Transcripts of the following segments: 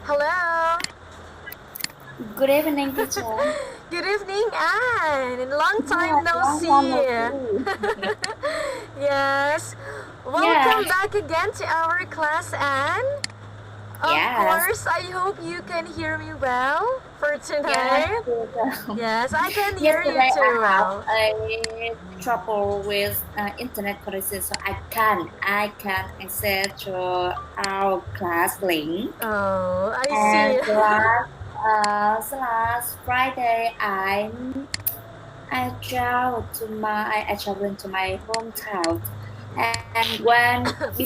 Hello. Good evening, teacher. Good evening, Anne. Long time Yeah, no long time no see. see. Yes. Yeah, Welcome back again to our class, Anne. Of yes, course, I hope you can hear me well for yes, tonight. teacher. Yes, I can hear you Yesterday too I have well. a trouble with internet connection, so I can access to our class link. Oh, I And see. last Friday, I traveled to my hometown, and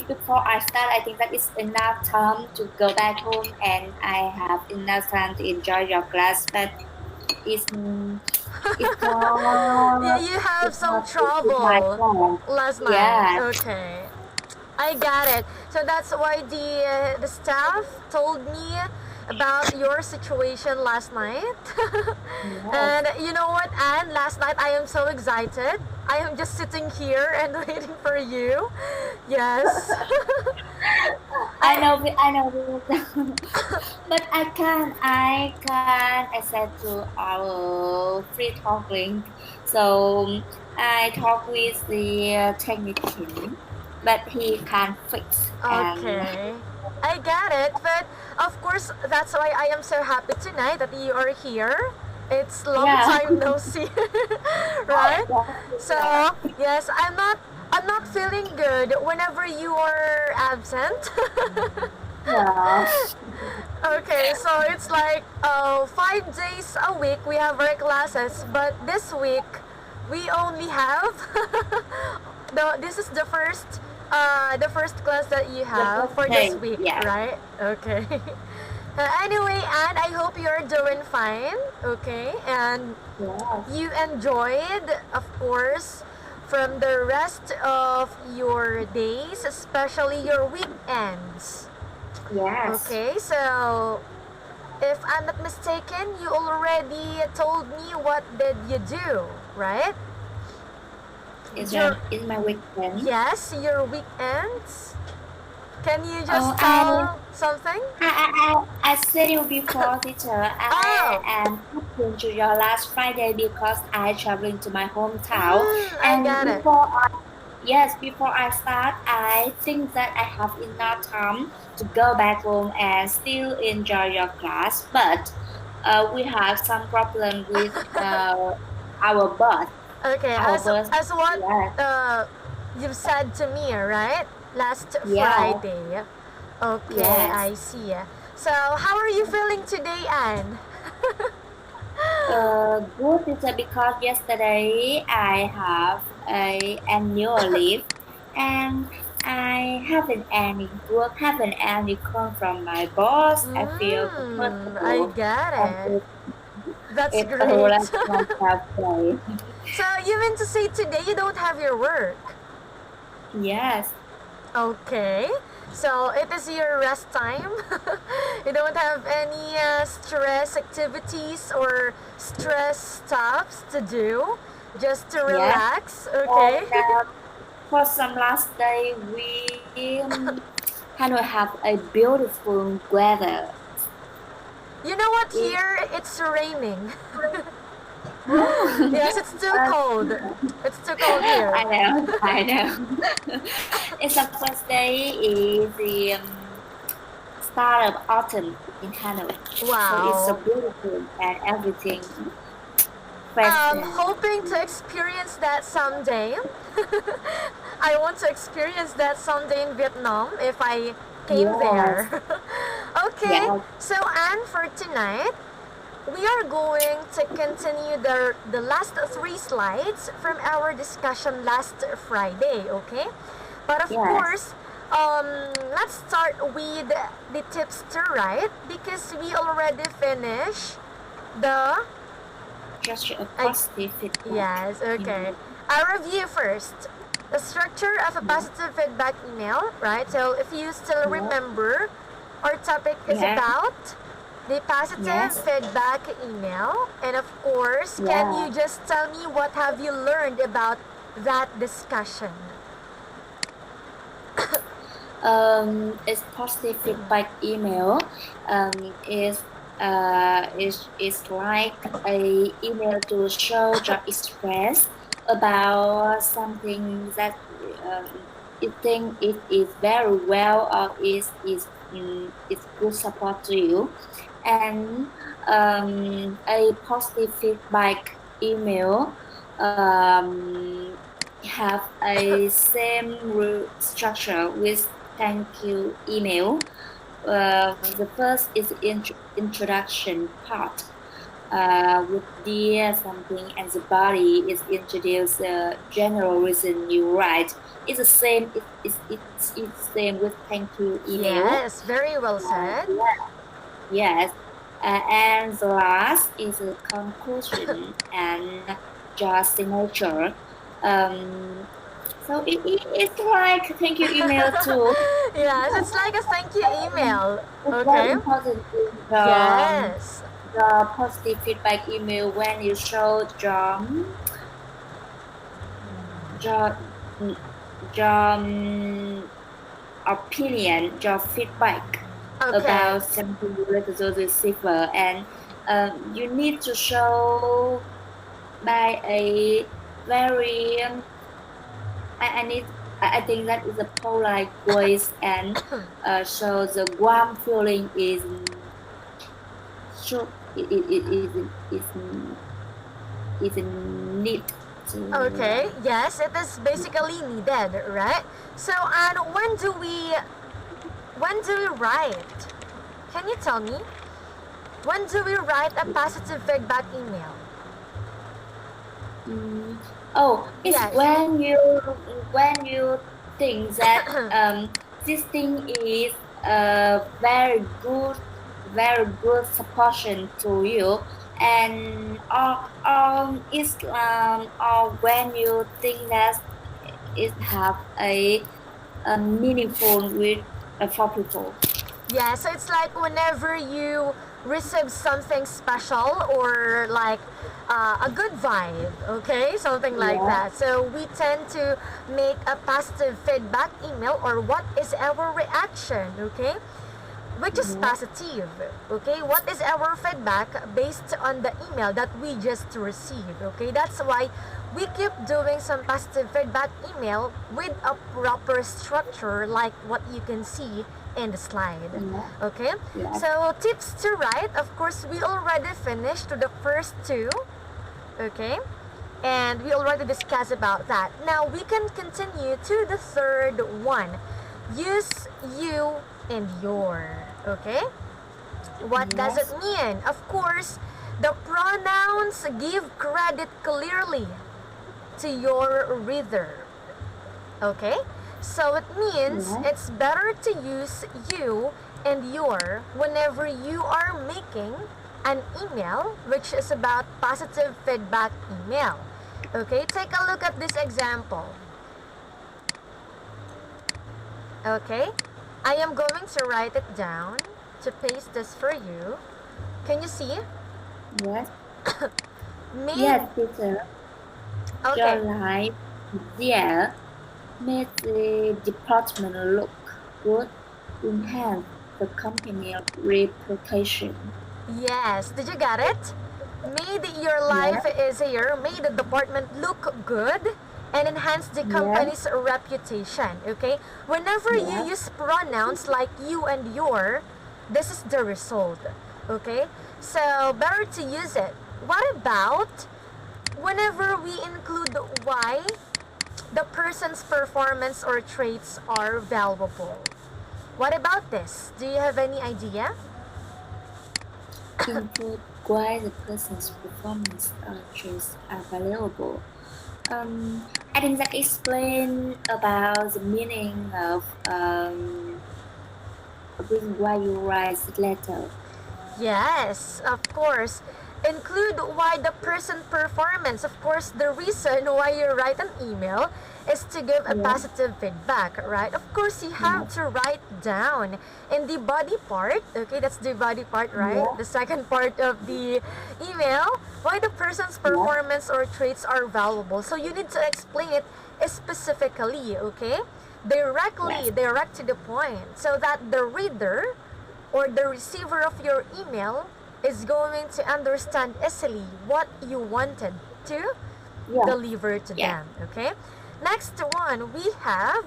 before I start, I think that it's enough time to go back home, and I have enough time to enjoy your class. But it's it's Yeah, not you have it's some not with my trouble plan. last night. Yeah, Okay. I got it. So that's why the staff told me about your situation last night. yes. And you know what, Anne? Last night I am so excited. I am just sitting here and waiting for you. Yes. I I know, but I can access to our free talk link. So I talk with the technician, but he can't fix. And Okay. I get it, but of course that's why I am so happy tonight that you are here. It's long yeah, time no see, right? So yeah, yes, I'm not feeling good whenever you are absent. yeah. Okay, so it's like 5 days a week we have our classes, but this week we only have this is the first class that you The have first for this thing, week, yeah, right? Okay. Anyway, and I hope you are doing fine. Okay, and yes, you enjoyed, of course, from the rest of your days, especially your weekends. yes. Okay, so if I'm not mistaken, you already told me what did you do, right? Your It's my weekend. yes, your weekends. Can you Oh, just tell something? I said you before, teacher. I Oh, am talking to your last Friday because I traveling to my hometown. I And got it. before I start, I think that I have enough time to go back home and still enjoy your class. But we have some problem with our bus. Okay, Our bus, as what yes, you've said to me, right? Last yes, Friday. Okay, yes. I see. So, how are you feeling today, Anne? Good teacher because yesterday I have a annual leave and I haven't any call from my boss. I feel I comfortable get and it. That's it's a great. relaxed myself day. So, you mean to say today you don't have your work? Yes, Okay. So, it is your rest time. You don't have any stress activities or stress stuffs to do. Just to yes. relax. Okay. And for some last day we Hanoi have a beautiful weather. You know what? It, Here it's raining. oh, Yes, it's too uh, cold. It's too cold here. I know. It's the first day is the start of autumn in Hanoi, so it's so Wow. beautiful and everything fresh and Hoping to experience that someday. I want to experience that someday in Vietnam if I came yes, there. Okay, yes, so Anne, for tonight, we are going to continue the last three slides from our discussion last Friday, okay? But of yes. course, let's start with the tips to write because we already finished the Just a I, positive feedback. yes, okay. I'll review first. The structure of a Yeah, positive feedback email, right? So if you still yeah, remember, our topic is yeah, about the positive yes, feedback email. And of course, can yeah. you just tell me what have you learned about that discussion? It's positive feedback email. Is is like a email to show your express about something that um, you think it is very well or is good support to you, and a positive feedback email have a same structure with thank you email. The first is introduction part. With dear something and the body is introduced general reason you write. It's the same. It's same with thank you email. Yes, very well said. Yes. And the last is a conclusion and just signature. Um, so it's like thank you email too. Yes, it's like a thank you email. It's very Okay. important in Yes. the positive feedback email when you show your, your opinion, your feedback Okay. about something related to the receiver, and you need to show by a very I think that is a polite voice and so the warm feeling is should is need to Okay. Yes, it is basically needed, right? So, and when do we write? Can you tell me? When do we write a positive feedback email? Oh, it's Yes. when you think that this thing is very good supportion to you, and it's or when you think that it have a meaningful with for people. Yeah, so it's like whenever you receive something special or like a good vibe, okay? Something like Yeah. that. So we tend to make a positive feedback email or what is our reaction, okay? Which is positive, okay? What is our feedback based on the email that we just received, okay? That's why we keep doing some positive feedback email with a proper structure like what you can see in the slide, okay? Yeah. So tips to write, of course, we already finished the first two, okay? And we already discussed about that. Now we can continue to the third one. Use you and your, okay? What does it mean? Of course, the pronouns give credit clearly to your reader, okay? So it means it's better to use you and your whenever you are making an email which is about positive feedback email. Okay, take a look at this example. Okay, I am going to write it down to paste this for you. Can you see? Yes. Made, Yes, teacher. Your okay, life there made the department look good, enhance the company reputation. yes, did you get it? Made your life easier, made the department look good, and enhance the company's reputation, okay? Whenever you use pronouns like you and your, this is the result, okay? So, better to use it. What about whenever we include why the person's performance or traits are valuable? What about this? Do you have any idea? Include why the person's performance traits are valuable. I think that explain about the meaning of reason why you write the letter. Yes, of course. Include why the person performance. Of course, the reason why you write an email is to give a positive feedback, right? Of course, you have to write down in the body part. Okay, that's the body part, right? The second part of the email, why the person's performance or traits are valuable. So you need to explain it specifically, okay? direct to the point, so that the reader or the receiver of your email is going to understand easily what you wanted to Yeah. deliver to Yeah. them. Okay, next one we have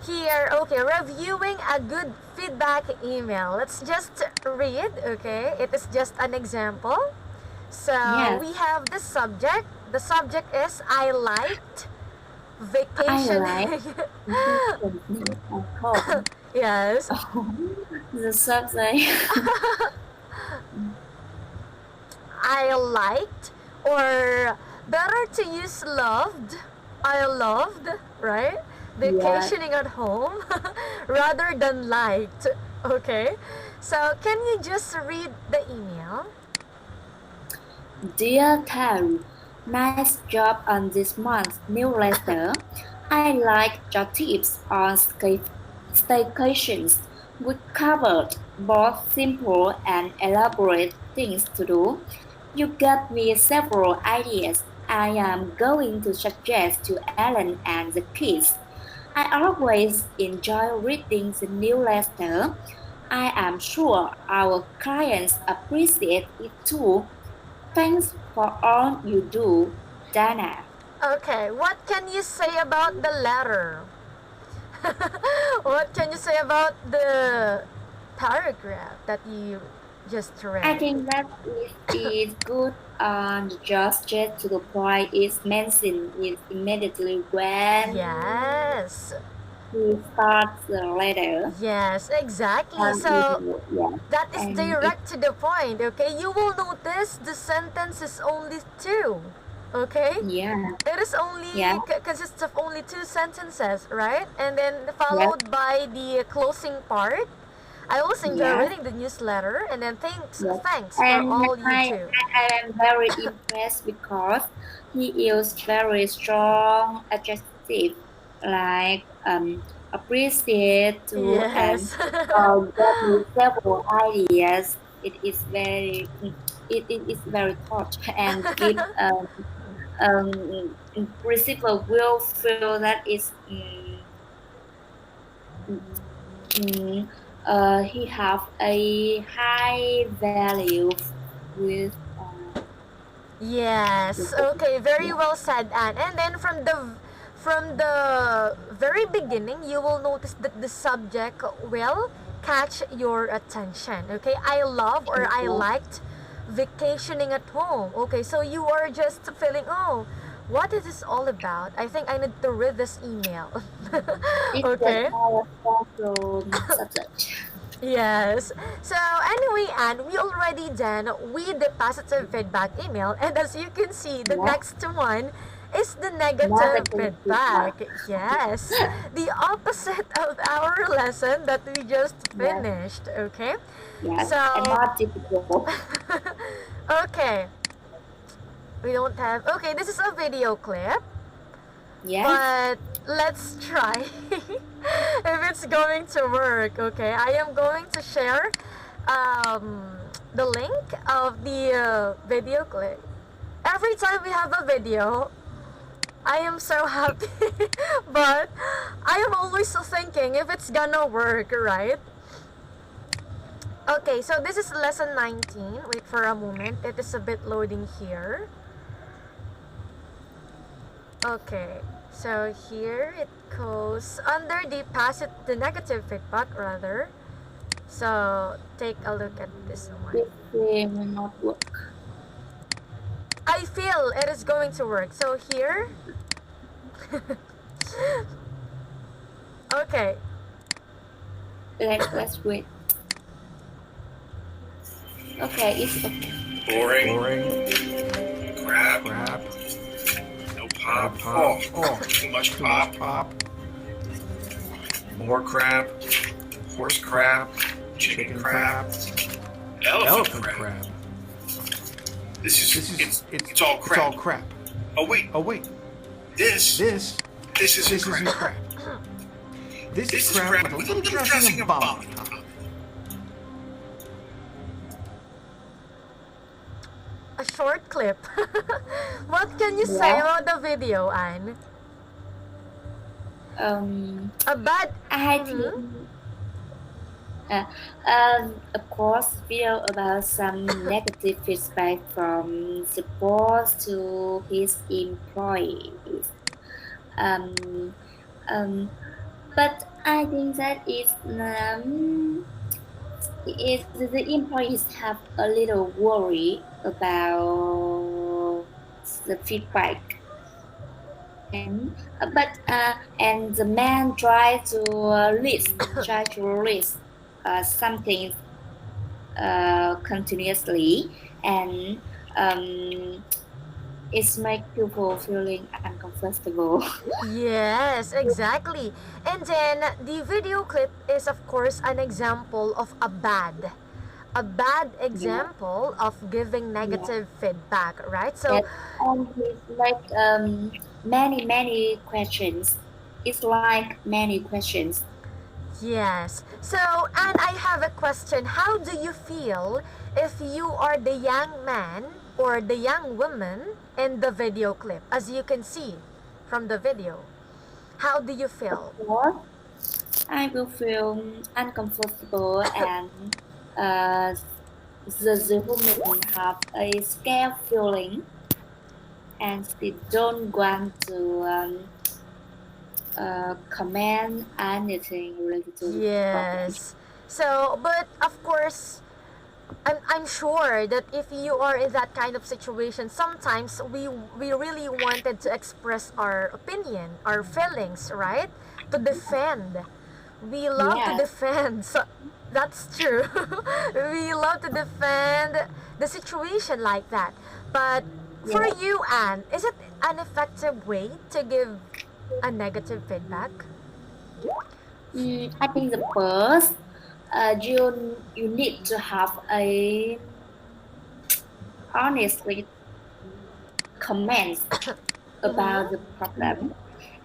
here. Okay, reviewing a good feedback email. Let's just read. Okay, it is just an example. So Yes. we have the subject. The subject is I liked I vacationing. like vacationing at home. Yes. The subject. I liked, or better to use loved. I loved, right? Vacationing at home rather than liked. Okay. So can you just read the email? Dear Terry, nice job on this month's newsletter. I like your tips on staycations. We covered both simple and elaborate things to do. You gave me several ideas I am going to suggest to Ellen and the kids. I always enjoy reading the newsletter. I am sure our clients appreciate it too. Thanks for all you do, Dana. Okay, what can you say about the letter? What can you say about the paragraph that you just I read? think that it is good and just get to the point. It's mentioned it immediately when Yes. he starts the letter. Yes, exactly. And So yeah, that is and direct to the point, okay? You will notice the sentence is only two, okay? yeah, It is only yeah, consists of only two sentences, right? And then followed by the closing part. I also enjoy yeah, reading the newsletter, and then thanks yeah. thanks for And all you do. I am very impressed because he used very strong adjective like appreciate to and Yes. got me several ideas. It is very thought and give receiver will feel that is mm, he have a high value with Yes. Okay. Very yeah, well said, Anne. And then from the very beginning, you will notice that the subject will catch your attention. Okay. I love or I yeah. liked vacationing at home. Okay. So you are just feeling, oh, what is this all about? I think I need to read this email. It's Okay. a powerful subject. Yes. So anyway, and we already done with the positive feedback email, and as you can see, the Yeah, next one is the negative negative feedback. feedback. Yes, the opposite of our lesson that we just Yeah, finished. Okay. yes, and So not difficult. okay, we don't have. Okay, this is a video clip. Yes, But let's try if it's going to work. Okay, I am going to share the link of the video clip. Every time we have a video, I am so happy, but I am always thinking if it's gonna work, right? Okay, so this is lesson 19. Wait for a moment, it is a bit loading here. Okay, so here it goes under the negative feedback rather. So take a look at this one. this will not work. I feel it is going to work. So here, okay, Let's wait. Okay, it's okay. Boring. Crap. Crap. No pop. Pop. Oh, too much pop. More crap. Horse crap. Chicken crap. Elephant crap. crab. This is it's all It's crap. all crap. Oh wait, Oh wait, this this isn't isn't crap. crap. This This is is crap crap with a little dressing and bomb. a short clip. What can you say Yeah. about the video, Anne? A bad. I Mm-hmm. think, of course, feel about some negative feedback from the boss to his employees. Um, but I think that is the employees have a little worry about the feedback, and and the man try to list something continuously, and it's make people feeling uncomfortable. Yes, exactly. And then the video clip is, of course, an example of a bad Yeah, example of giving yeah. negative feedback, right? So, Yes, and it's like many questions. It's like many questions. yes. So, and I have a question. How do you feel if you are the young man or the young woman in the video clip, as you can see from the video? How do you Of feel? course, I will feel uncomfortable, and uh, the women have a scared feeling, and they don't want to comment anything related to the problem. Yes. So, but of course, I'm sure that if you are in that kind of situation, sometimes we really wanted to express our opinion, our feelings, right? To defend. We love to Yes, defend. So that's true. We love to defend the situation like that. But for yes. you, Anne, is it an effective way to give a negative feedback? I think the first, you need to have a honestly comments about Mm-hmm. the problem,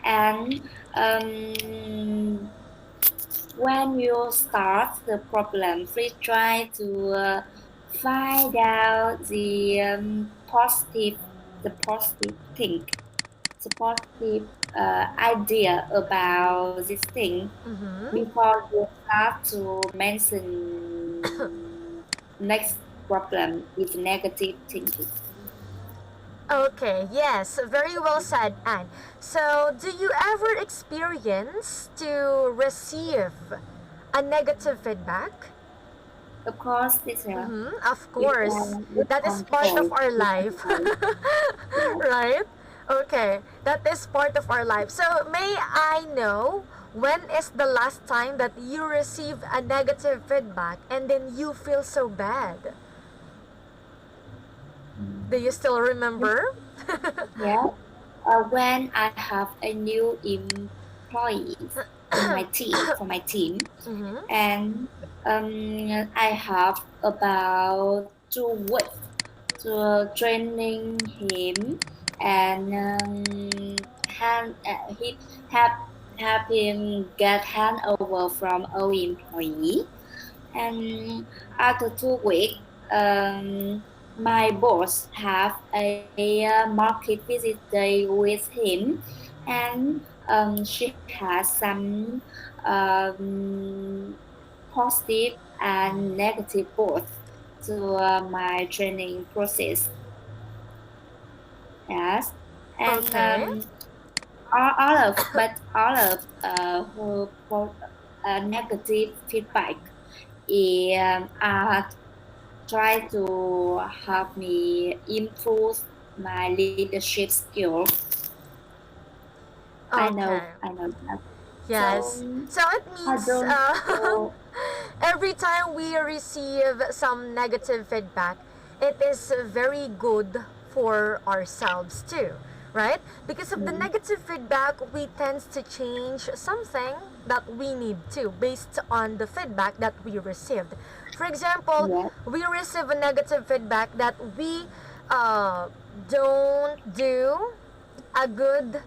and um, when you start the problem, please try to find out the positive thing, the positive idea about this thing Mm-hmm. before you start to mention next problem is negative thinking. Okay, yes, very well said, Anne. So, do you ever experience to receive a negative feedback? Of course, this Mm-hmm, of course. That is part of our life. yes. Right? Okay, that is part of our life. So, may I know when is the last time that you received a negative feedback and then you feel so bad? Do you still remember? Yeah. When I have a new employees in my team for my team, Mm-hmm. and I have about 2 weeks to training him, and he have have him get handover from our employee, and after 2 weeks, my boss have a market visit day with him, and she has some positive and negative both to my training process. Yes, and Okay. all of her negative feedback are try to help me improve my leadership skill. Okay. I know that. So Yes. So it I means don't feel every time we receive some negative feedback, it is very good for ourselves too, right? Because of the mm, negative feedback, we tend to change something that we need to based on the feedback that we received. For example, yeah, we receive a negative feedback that we uh, don't do a good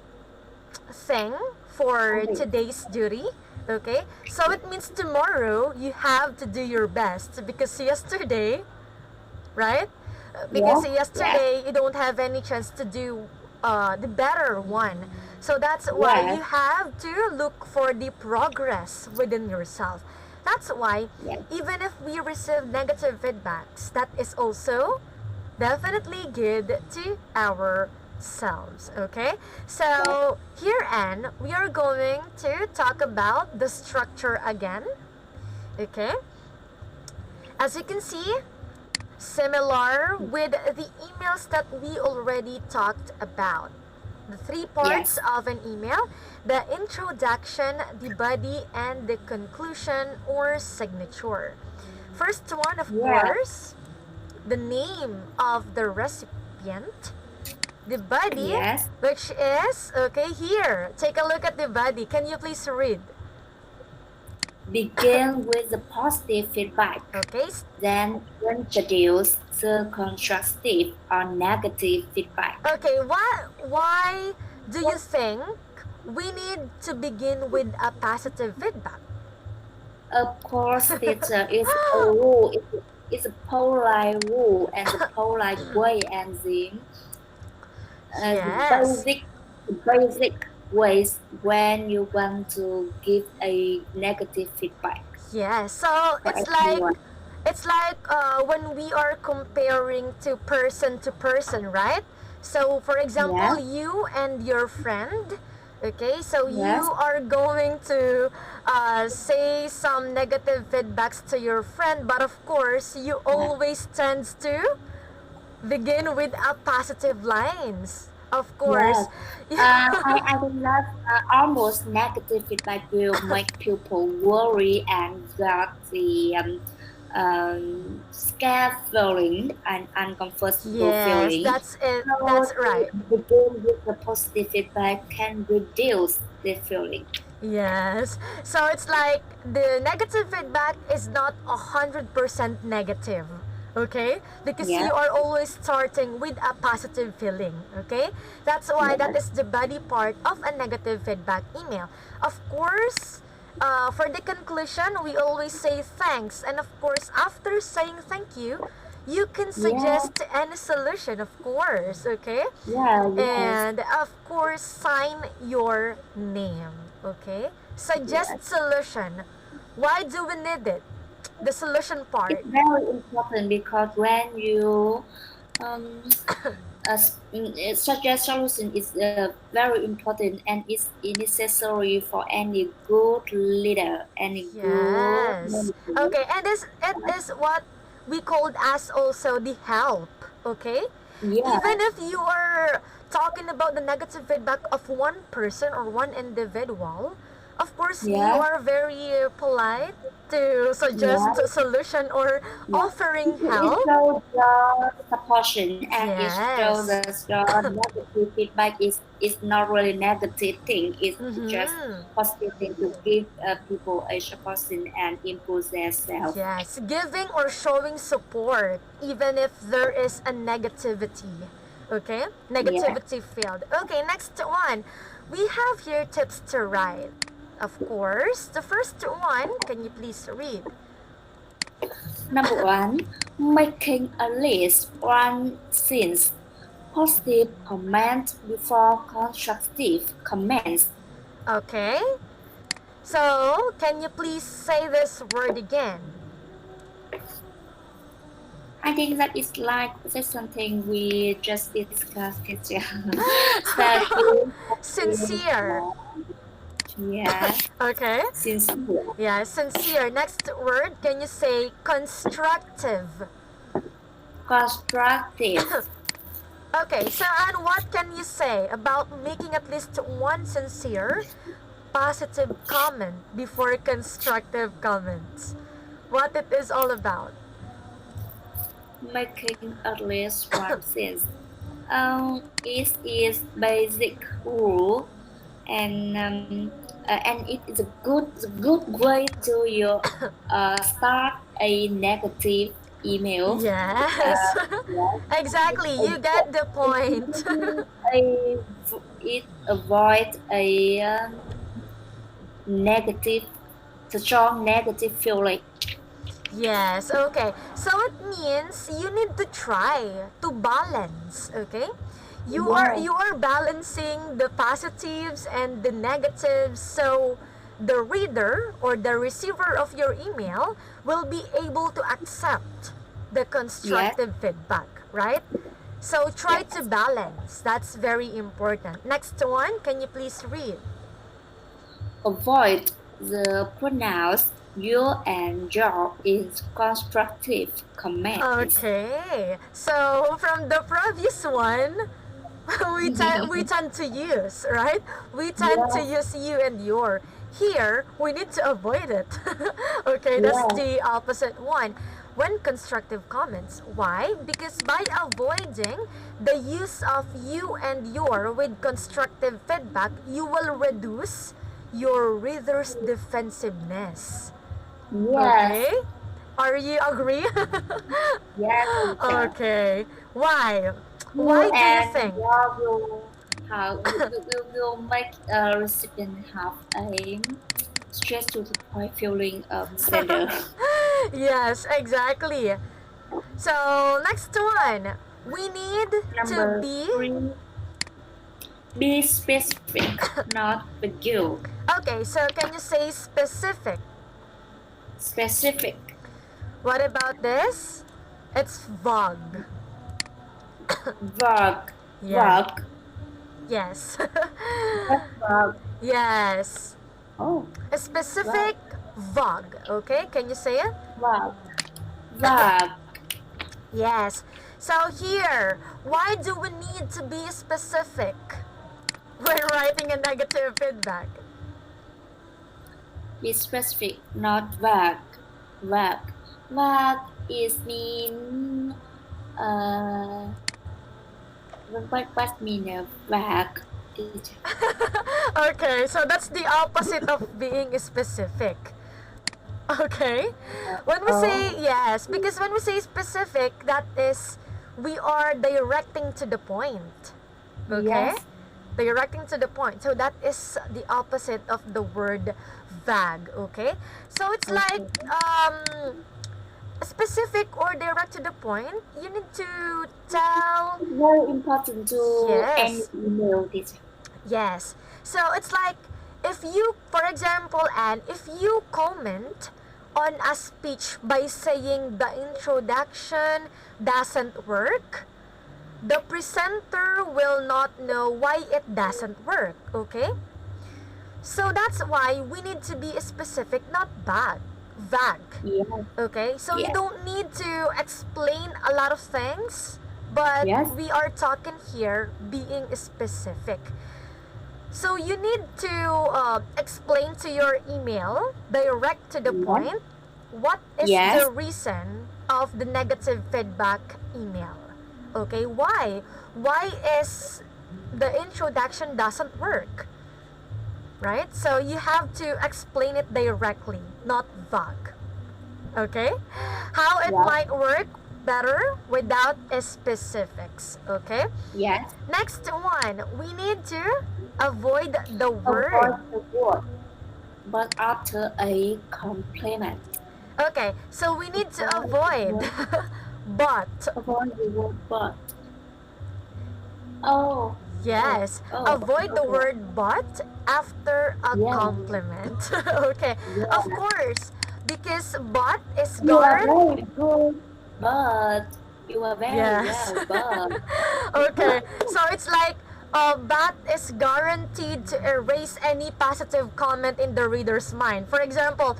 thing for okay, today's duty. Okay, so it means tomorrow you have to do your best because yesterday, right? yeah, Because yeah, yesterday you don't have any chance to do the better one. So that's why Yes. you have to look for the progress within yourself. That's why Yes. even if we receive negative feedbacks, that is also definitely good to ourselves. Okay, so here, Anne, we are going to talk about the structure again. Okay, as you can see, similar with the emails that we already talked about. The three parts Yes. of an email: the introduction, the body, and the conclusion or signature. First one, of Yeah. course, the name of the recipient, the body, Yes. which is, okay, here, take a look at the body. Can you please read? Begin with the positive feedback. Okay, Then introduce the constructive or negative feedback. okay, why do you think we need to begin with a positive feedback? Of course, teacher is a rule. It's a polite rule and the polite way and the Yes. basic ways when you want to give a negative feedback Yes. So for it's everyone. like when we are comparing to person, right? So for example, Yes. you and your friend, okay, so you Yes. are going to say some negative feedbacks to your friend, but of course you always tends to begin with a positive lines, of course. Yes. I will not almost negative feedback will make people worry and got the scared feeling and uncomfortable Yes, feeling. that's it. So That's right. begin with the positive feedback can reduce the feeling. Yes. So it's like the negative feedback is not 100% negative. Okay? Because Yeah. you are always starting with a positive feeling. Okay? That's why that is the body part of a negative feedback email. Of course, for the conclusion, we always say thanks. And of course, after saying thank you can Yeah. suggest any solution, of course. Okay? Yeah. Yes. And of course, sign your name. Okay? Suggest Yes. solution. Why do we need it? The solution part. It's very important because when you suggest solution is very important and it's necessary for any good leader, any good Yes. manager. Okay, and this it is what we called as also the help. Okay? Yeah. Even if you are talking about the negative feedback of one person or one individual, of course you Yeah. are very polite to suggest Yeah. a solution or Yeah. offering It help. shows your supportion and it shows Yes. that your negative feedback is not really negative thing. It's just Mm-hmm. positive thing to give people a supportion and improve themselves. Yes, giving or showing support even if there is a negativity. Okay? Yeah. Negativity field. Okay, next one. We have here tips to write. Of course, the first one, can you please read? Number one, making a list one since positive comments before constructive comments. Okay. So, can you please say this word again? I think that is like that's something we just discussed. Teacher. Starting Sincere. yeah, Okay. sincere, Yeah, sincere. Next word, can you say constructive? constructive, Okay, so and what can you say about making at least one sincere, positive comment before constructive comments? What it is all about? making at least one sense. It is basic rule and it is a good way to your start a negative email. Yes. Yes. Exactly, you get the point. a, it avoid a negative, strong negative feeling. Yes, okay. So it means you need to try to balance, okay? you are balancing the positives and the negatives, so the reader or the receiver of your email will be able to accept the constructive feedback, right? So try to balance. That's very important. Next one, can you please read? Avoid the pronouns you and your in constructive comments. Okay, so from the previous one, we tend to use, right? We tend to use you and your. Here, we need to avoid it. Okay, that's the opposite one. When constructive comments. Why? Because by avoiding the use of you and your with constructive feedback, you will reduce your reader's defensiveness. Okay? Are you agree? Yes. Okay. Why? Why do you think? Will make a recipient have a stress to the point feeling better. Yes, exactly. So, next one. We need to be specific, not vague. Okay, so can you say specific? Specific. What about this? It's vague. Vague. Yeah. Vague. Yes. Vague. Yes. Oh. A specific vague. Okay, can you say it? Vague. Vague. Yes. So here, why do we need to be specific when writing a negative feedback? Be specific, not vague. Vague. Vague is mean. What mean vague? Okay, so that's the opposite of being specific. Okay? When we say yes, because when we say specific, that is, we are directing to the point. Okay? Yes. Directing to the point. So that is the opposite of the word vague. Okay? So it's like, specific or direct to the point, you need to tell. Very important to Yes. end email this. Yes. So it's like, if you, for example, and if you comment on a speech by saying the introduction doesn't work, the presenter will not know why it doesn't work, okay? So that's why we need to be specific, not vague. Yeah. Okay? So you don't need to explain a lot of things, but we are talking here being specific. So you need to explain to your email, direct to the point, what is the reason of the negative feedback email. Okay, why? Why is the introduction doesn't work? Right? So you have to explain it directly, not vague. Okay? How it might work better without specifics. Okay? Yes. Next one, we need to avoid the word. Avoid the word, but after a compliment. Okay, so we need to avoid but. Avoid the word but. Oh. Yes, avoid the word but after a compliment. Okay, of course, because but is You are guaranteed. very good, but you are very well, but. Okay, so it's like but is guaranteed to erase any positive comment in the reader's mind. For example,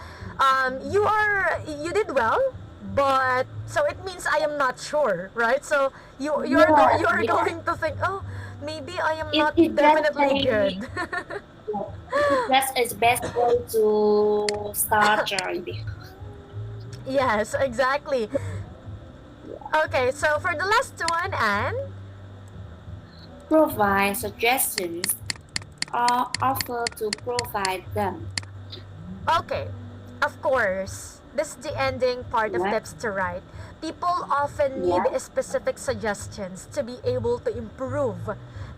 you did well, but so it means I am not sure, right? So you're going to think, oh, maybe I am not definitely good. That's its best way to start journey. Yes, exactly. Okay, so for the last one, Anne. Provide suggestions or offer to provide them. Okay, of course. This is the ending part of tips to write. People often need specific suggestions to be able to improve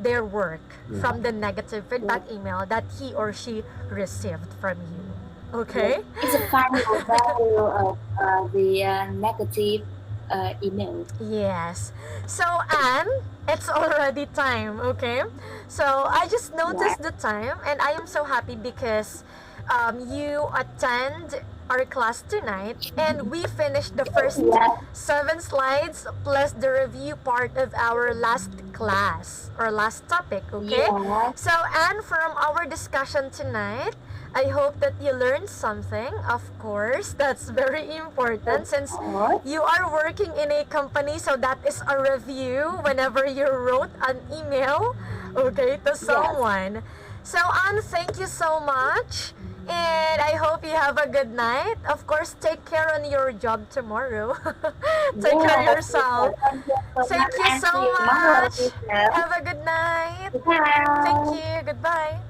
their work from the negative feedback email that he or she received from you. Okay? It's a final value of the negative email. Yes. So, Anne, it's already time, okay? So, I just noticed the time and I am so happy because you attend our class tonight and we finished the first Yeah. 7 slides plus the review part of our last class or last topic, okay? Yeah. So, Anne, from our discussion tonight, I hope that you learned something. Of course, that's very important since you are working in a company, so that is a review whenever you wrote an email, okay, to someone. So, Anne, thank you so much. And I hope you have a good night. Of course, take care on your job tomorrow. Take care of yourself. Thank you so much. Have a good night. Bye. Thank you. Goodbye.